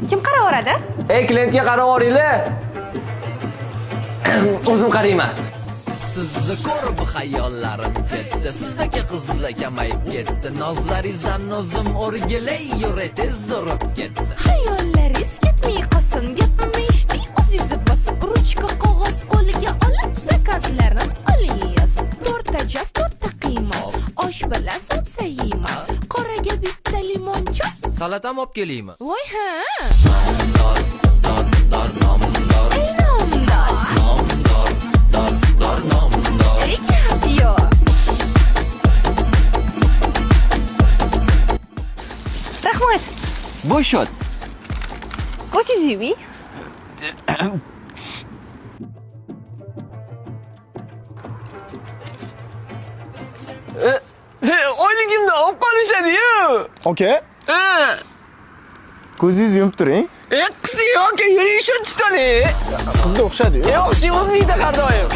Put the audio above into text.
Kim qaraveradi? Ey, klientga qarab oringlar. O'zim qarayman. Sizni ko'rib xayollarim ketdi, sizdagi qizlar kamayib ketdi, nozlaringizdan o'zim o'rgilay yuray tez urib ketdi. Hayollaringiz ketmay qolsin, gapimni eshiting, o'zingiz bosib, ruchka qog'oz qo'liga olib, zakazlarni oling yozib. To'rtta joz, to'rtta qiyma, osh bilan somsa yeyman, qoraga bitta limon choy. Salatam olib kelaymi? Voy ha. Nomdor, nomdor. Ey nomdor. Nomdor. Ey kafiyo. Rahmat. Bu shot. Ko'zingiz yuming. Oyligimni olib qolishadi-yu. Aka, Ha. ko'zingizni yumib turing. Qisi yo'q, yuring shu tutani. Qizga o'xshadi-yu. O'xshayvermaydi har doim.